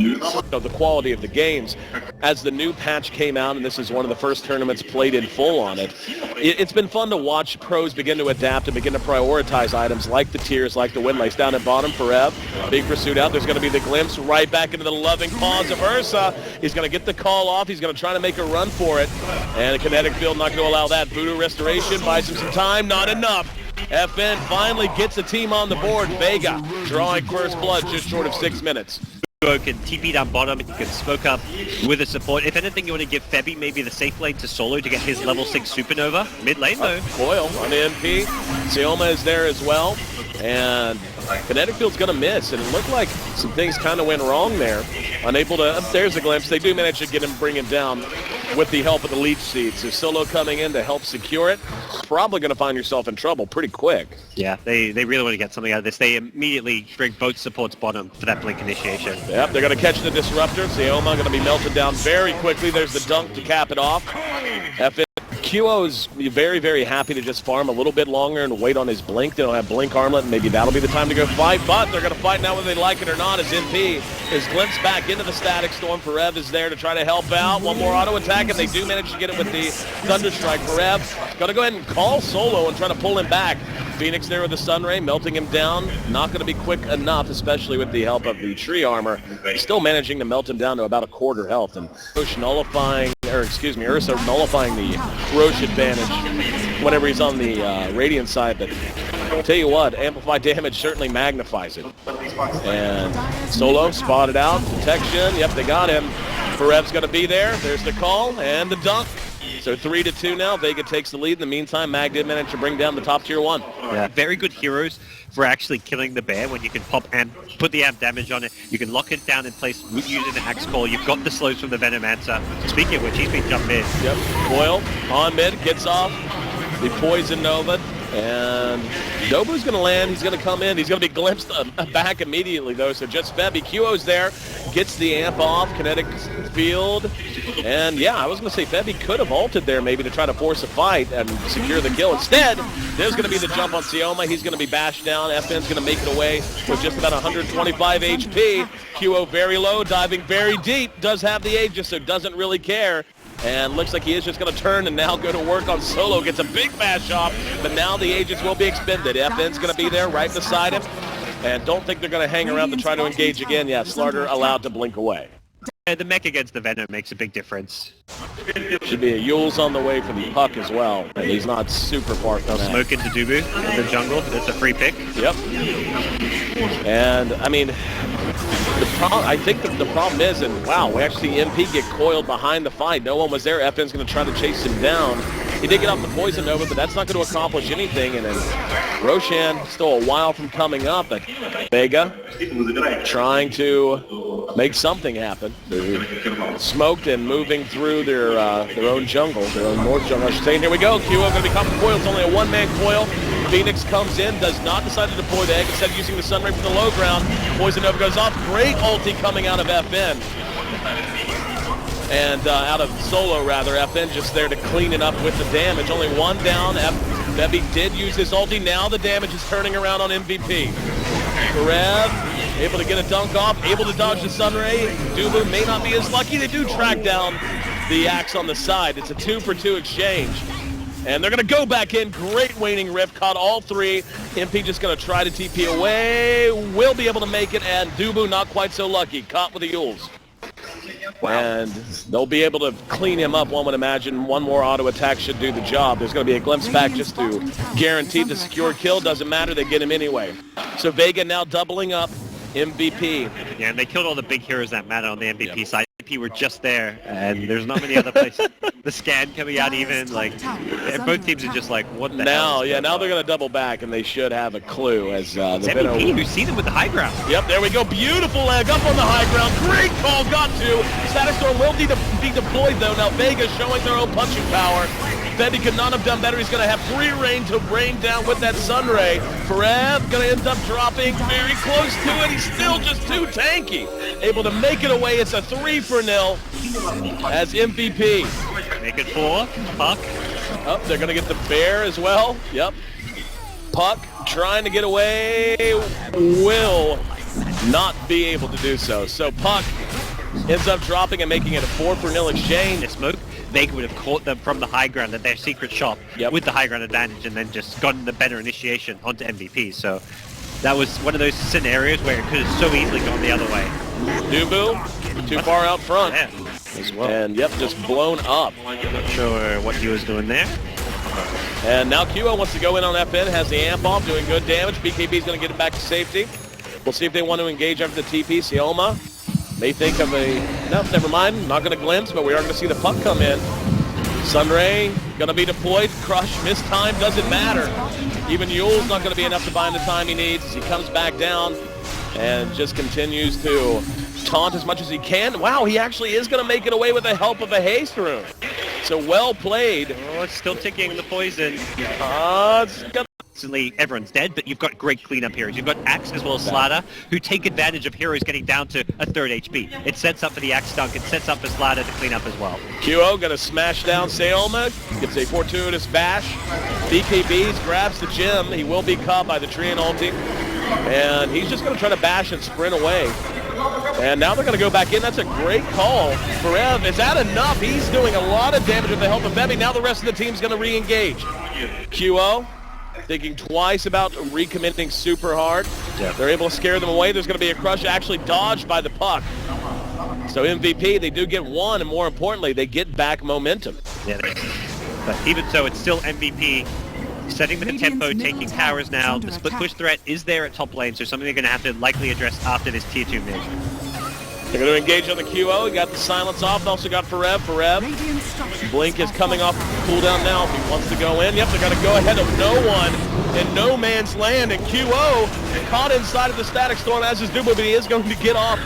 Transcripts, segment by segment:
the quality of the games. As the new patch came out, and this is one of the first tournaments played in full on it, it's been fun to watch pros begin to adapt and begin to prioritize items like the tiers, like the Weplay. Down at bottom for Ev. Big pursuit out. There's going to be the glimpse right back into the loving paws of Ursa. He's going to get the call off. He's going to try to make a run for it. And a kinetic field not going to allow that. Voodoo Restoration buys him some time. Not enough. FN finally gets a team on the board. Vega drawing first blood just short of 6 minutes. Can TP down bottom, he can smoke up with a support. If anything, you want to give Febby maybe the safe lane to Solo to get his level 6 supernova. Mid lane though. Coil on the MP. Sioma is there as well. And Kinetic Field's going to miss. And it looked like some things kind of went wrong there. Unable to, there's a glimpse. They do manage to get him, bring him down with the help of the leech seed. So Solo coming in to help secure it. Probably going to find yourself in trouble pretty quick. Yeah, they really want to get something out of this. They immediately bring both supports bottom for that blink initiation. Yep, they're going to catch the disruptor. Sioma going to be melted down very quickly. There's the dunk to cap it off. QO's very, very happy to just farm a little bit longer and wait on his blink. They don't have blink armlet, and maybe that'll be the time to go fight, but they're going to fight now whether they like it or not as MP is glimpsed back into the static storm. Rev is there to try to help out. One more auto attack, and they do manage to get it with the Thunder Strike. Rev going to go ahead and call Solo and try to pull him back. Phoenix there with the Sunray, melting him down. Not going to be quick enough, especially with the help of the tree armor. Still managing to melt him down to about a quarter health, and Roche nullifying, or excuse me, Ursa nullifying the Roche advantage whenever he's on the Radiant side. But I'll tell you what, amplified damage certainly magnifies it. And Solo spotted out, detection, yep, they got him. Ferev's going to be there. There's the call and the dunk. So 3-2 now. Vega takes the lead. In the meantime, Mag did manage to bring down the top tier 1. Yeah, very good heroes for actually killing the bear when you can pop and put the amp damage on it. You can lock it down in place using the axe call. You've got the slows from the Venomancer. Speaking of which, he's been jumped mid. Yep. Coil on mid, gets off the Poison Nova. And Nobu's going to land. He's going to come in. He's going to be glimpsed back immediately, though. So just Febby. QO's there. Gets the amp off. Kinetic field. And, yeah, I was going to say Febby could have ulted there maybe to try to force a fight and secure the kill. Instead, there's going to be the jump on Sioma. He's going to be bashed down. FN's going to make it away with just about 125 HP. QO very low, diving very deep. Does have the Aegis, so doesn't really care. And looks like he is just going to turn and now go to work on Solo. Gets a big bash off, but now the agents will be expended. FN's going to be there right beside him. And don't think they're going to hang around to try to engage again. Yeah, Slarter allowed to blink away. The mech against the Venom makes a big difference. Should be a Yule's on the way for the puck as well. And he's not super far from that. Smoke into Dubu in the jungle. That's a free pick. Yep. And, I mean, I think the problem is, and wow, we actually see MP get coiled behind the fight. No one was there. FN's going to try to chase him down. He did get off the Poison Nova, but that's not going to accomplish anything. And then Roshan still a while from coming up, but Vega trying to make something happen. Smoked and moving through their own jungle, their own north jungle, I should say. And here we go. QO going to be caught with coil. It's only a one-man coil. Phoenix comes in, does not decide to deploy the egg. Instead of using the Sunray from the low ground, Poison Nova goes off. Great ulti coming out of FN. And out of Solo, rather. FN just there to clean it up with the damage. Only one down. Febby did use his ulti. Now the damage is turning around on MVP. Rev, able to get a dunk off, able to dodge the Sunray. Dubu may not be as lucky. They do track down the axe on the side. It's a 2-for-2 exchange. And they're going to go back in. Great waning rift. Caught all three. MP just going to try to TP away. Will be able to make it. And Dubu not quite so lucky. Caught with the Yules. Wow. And they'll be able to clean him up, one would imagine. One more auto attack should do the job. There's going to be a glimpse back just to guarantee the secure kill. Doesn't matter. They get him anyway. So Vega now doubling up MVP. Yeah, and they killed all the big heroes that matter on the MVP side. MVP were just there, and there's not many other places. The scan coming out even, like, and both teams are just like, what the hell? Yeah, now they're going to double back, and they should have a clue as the MVP who see them with the high ground. Yep, there we go. Beautiful leg up on the high ground. Great call, got to. Static Storm will need to be deployed, though. Now Vega showing their own punching power. Febby could not have done better. He's going to have free reign to rain down with that Sunray. Ferev going to end up dropping very close to it. He's still just too tanky. Able to make it away. It's a 3-0 as MVP. Make it 4. Puck. Oh, they're going to get the bear as well. Yep. Puck trying to get away. Will not be able to do so. So Puck ends up dropping and making it a 4-for-0 exchange. The smoke, Vega would have caught them from the high ground at their secret shop with the high ground advantage and then just gotten the better initiation onto MVP. So that was one of those scenarios where it could have so easily gone the other way. Dubu, too far out front. Yeah, as well. And yep, just blown up. Not sure what he was doing there. And now QO wants to go in on FN, has the amp off, doing good damage. BKB's going to get it back to safety. We'll see if they want to engage after the TP. Sioma may think of a... No, never mind. Not going to glimpse, but we are going to see the Puck come in. Sunray going to be deployed. Crush, missed time, doesn't matter. Even Yule's not going to be enough to buy him the time he needs as he comes back down and just continues to taunt as much as he can. Wow, he actually is going to make it away with the help of a haste rune. So well played. Oh, it's still ticking the poison. Instantly, everyone's dead, but you've got great cleanup heroes. You've got Axe as well as Slada, who take advantage of heroes getting down to a third HP. It sets up for the Axe dunk. It sets up for Slada to clean up as well. QO going to smash down Seoma. Gets a fortuitous bash. BKBs grabs the gem. He will be caught by the Treant ulti. And he's just going to try to bash and sprint away. And now they're going to go back in. That's a great call. Forev, is that enough? He's doing a lot of damage with the help of Bebby. Now the rest of the team's going to re-engage. QO thinking twice about recommitting super hard. Yeah. They're able to scare them away. There's going to be a crush actually dodged by the Puck. So MVP, they do get one, and more importantly, they get back momentum. Yeah, but even so, it's still MVP. Setting the tempo, taking towers now. The split push threat is there at top lane, so something they're going to have to likely address after this tier 2 mid. They're going to engage on the QO. He got the silence off. Also got Forev. Blink is coming off cooldown now if he wants to go in. Yep, they're going to go ahead of no one in no man's land. And QO caught inside of the static storm as is Dubu, but he is going to get off.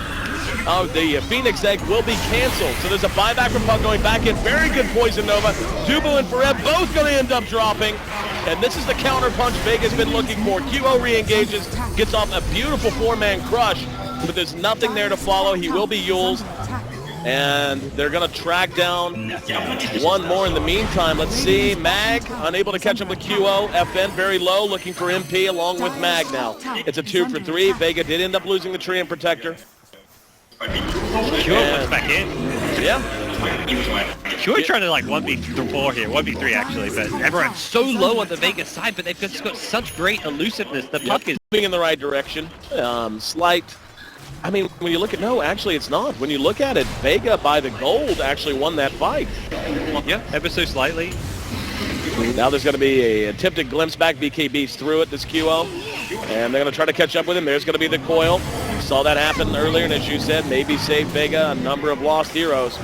The Phoenix Egg will be canceled. So there's a buyback from Puck going back in. Very good Poison Nova. Dubu and Forev both going to end up dropping. And this is the counter punch Vega's been looking for. QO re-engages, gets off a beautiful 4-man crush, but there's nothing there to follow. He will be Yule's. And they're going to track down one more in the meantime. Let's see. Mag, unable to catch up with QO. FN very low, looking for MP along with Mag now. It's a 2 for 3. Vega did end up losing the Treant Protector. Sure, what's back in? Yeah. Sure, trying to like 1v4 here, 1v3 actually, but everyone's so low on the Vega side, but they've just got such great elusiveness. The Puck is moving in the right direction. Slight. I mean, when you look at, no, actually it's not. When you look at it, Vega by the gold actually won that fight. Yeah, ever so slightly. Now there's going to be a attempted glimpse back. BKB's through it, this QO. And they're going to try to catch up with him. There's going to be the coil. Saw that happen earlier, and as you said, maybe save Vega a number of lost heroes.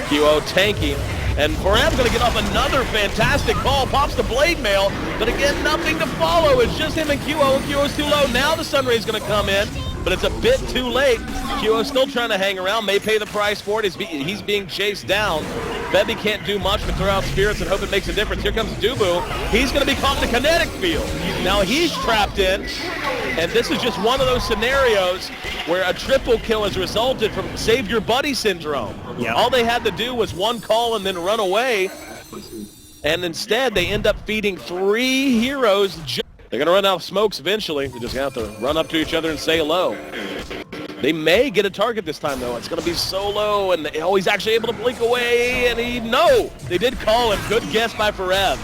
QO tanky. And Forab's going to get off another fantastic call. Pops the blade mail, but again, nothing to follow. It's just him and QO's too low. Now the Sunray's going to come in, but it's a bit too late. QO's still trying to hang around, may pay the price for it. He's being chased down. Bebby can't do much but throw out spirits and hope it makes a difference. Here comes Dubu. He's going to be caught in the kinetic field. Now he's trapped in, and this is just one of those scenarios where a triple kill has resulted from save your buddy syndrome. Yep. All they had to do was one call and then run away, and instead they end up feeding 3 heroes. They're going to run out of smokes eventually. They're just going to have to run up to each other and say hello. They may get a target this time, though. It's going to be solo, and he's actually able to blink away, and no! They did call him. Good guess by Forev.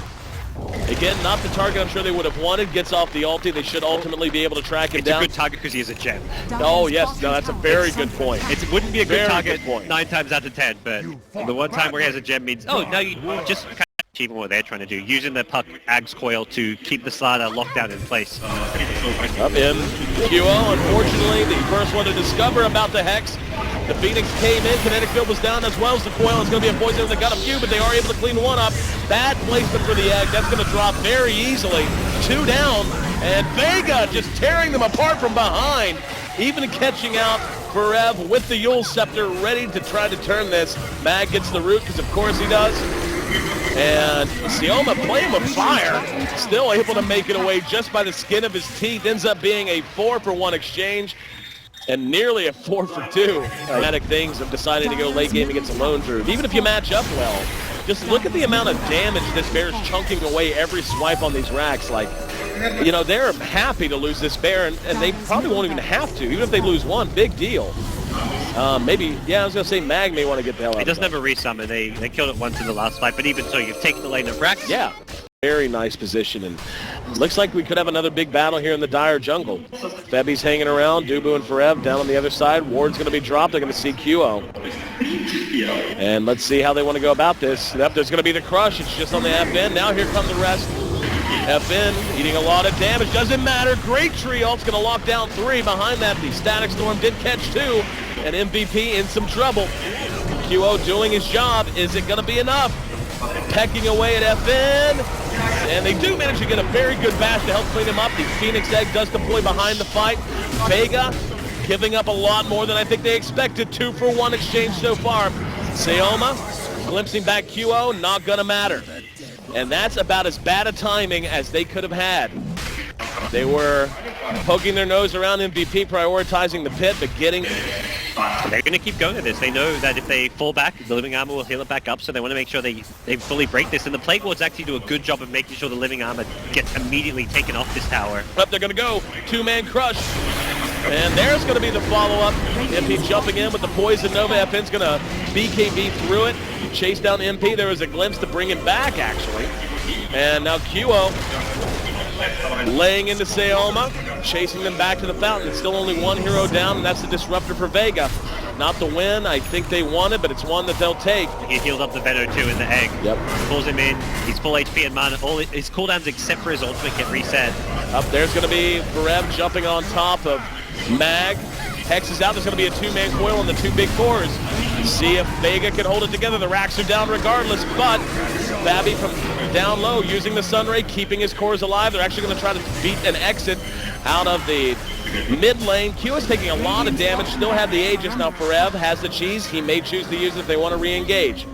Again, not the target I'm sure they would have wanted. Gets off the ulti. They should ultimately be able to track him down. It's a good target because he is a gem. Oh, yes. No, that's a very good point. It wouldn't be a good target 9 times out of 10, but the one time where he has a gem means, oh, no, you just kind of achieving what they're trying to do. Using the Puck Ags coil to keep the Slada locked down in place. Up in QO, unfortunately, the first one to discover about the Hex. The Phoenix came in, kinetic field was down as well as the coil. It's going to be a poison. They got a few, but they are able to clean one up. Bad placement for the egg. That's going to drop very easily. 2 down, and Vega just tearing them apart from behind. Even catching out Forev with the Yule Scepter, ready to try to turn this. Mag gets the root, because of course he does. And Sioma playing with fire, still able to make it away just by the skin of his teeth. Ends up being a 4-for-1 exchange. And nearly a 4 for 2. Dramatic things of deciding to go late game against a lone druid. Even if you match up well, just look at the amount of damage this bear's chunking away every swipe on these racks. Like, you know, they're happy to lose this bear, and they probably won't even have to. Even if they lose one, big deal. Maybe, yeah, I was going to say Mag may want to get the hell out of it. He doesn't have a resummon. They killed it once in the last fight, but even so, you've taken the lane of Brax. Yeah, very nice position, and looks like we could have another big battle here in the dire jungle. Feby's hanging around, Dubu and Forev down on the other side. Ward's going to be dropped. They're going to see QO. And let's see how they want to go about this. Yep, there's going to be the crush. It's just on the FN. Now here come the rest. FN eating a lot of damage. Doesn't matter. Great tree ult's going to lock down 3. Behind that, the Static Storm did catch 2. And MVP in some trouble. QO doing his job. Is it going to be enough? Pecking away at FN. And they do manage to get a very good bash to help clean him up. The Phoenix Egg does deploy behind the fight. Vega giving up a lot more than I think they expected. 2-for-1 exchange so far. Sayoma glimpsing back QO. Not going to matter. And that's about as bad a timing as they could have had. They were poking their nose around MVP, prioritizing the pit, but getting... They're going to keep going at this. They know that if they fall back, the Living Armor will heal it back up, so they want to make sure they fully break this. And the Plague Wards actually do a good job of making sure the Living Armor gets immediately taken off this tower. Up, they're going to go. 2-man crush. And there's going to be the follow-up. MP jumping in with the Poison Nova. FN's going to BKB through it. Chase down MP. There was a glimpse to bring him back, actually. And now QO laying into Sayoma, chasing them back to the fountain. It's still only one hero down, and that's the Disruptor for Vega. Not the win I think they wanted, but it's one that they'll take. He healed up the Venom too in the egg. Yep. Pulls him in. He's full HP and mana. All his cooldowns except for his ultimate get reset. Up there's going to be Forev jumping on top of Mag. Hex is out. There's going to be a 2-man coil on the 2 big 4s. See if Vega can hold it together. The racks are down regardless, but Babby from down low using the Sunray, keeping his cores alive. They're actually going to try to beat an exit out of the mid lane. Q is taking a lot of damage. Still have the Aegis. Now Forev has the cheese. He may choose to use it if they want to re-engage.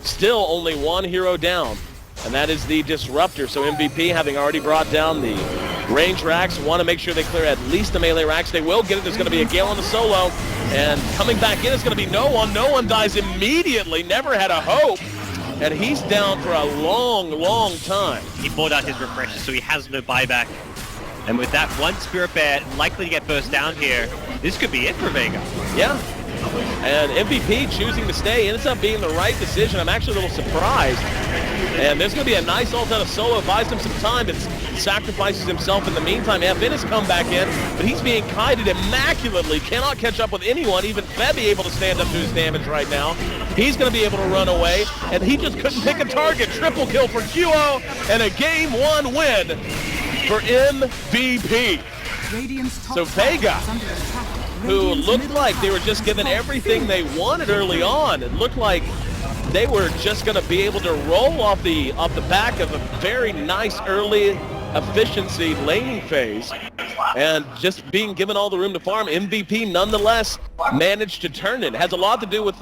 Still only one hero down, and that is the Disruptor. So MVP, having already brought down the range racks, want to make sure they clear at least the melee racks. They will get it. There's going to be a Gale on the solo, and coming back in is going to be no one. No one dies immediately. Never had a hope, and he's down for a long, long time. He bought out his refresher, so he has no buyback. And with that one Spirit Bear likely to get burst down here, this could be it for Vega. Yeah. And MVP choosing to stay ends up being the right decision. I'm actually a little surprised. And there's going to be a nice ult out of Solo. Buys him some time, but sacrifices himself in the meantime. FN has come back in, but he's being kited immaculately. Cannot catch up with anyone. Even Febby able to stand up to his damage right now. He's going to be able to run away, and he just couldn't pick a target. Triple kill for QO, and a Game 1 win for MVP. So Vega, who looked like they were just given everything they wanted early on. It looked like they were just going to be able to roll off the back of a very nice early efficiency laning phase, and just being given all the room to farm. MVP nonetheless managed to turn it. It has a lot to do with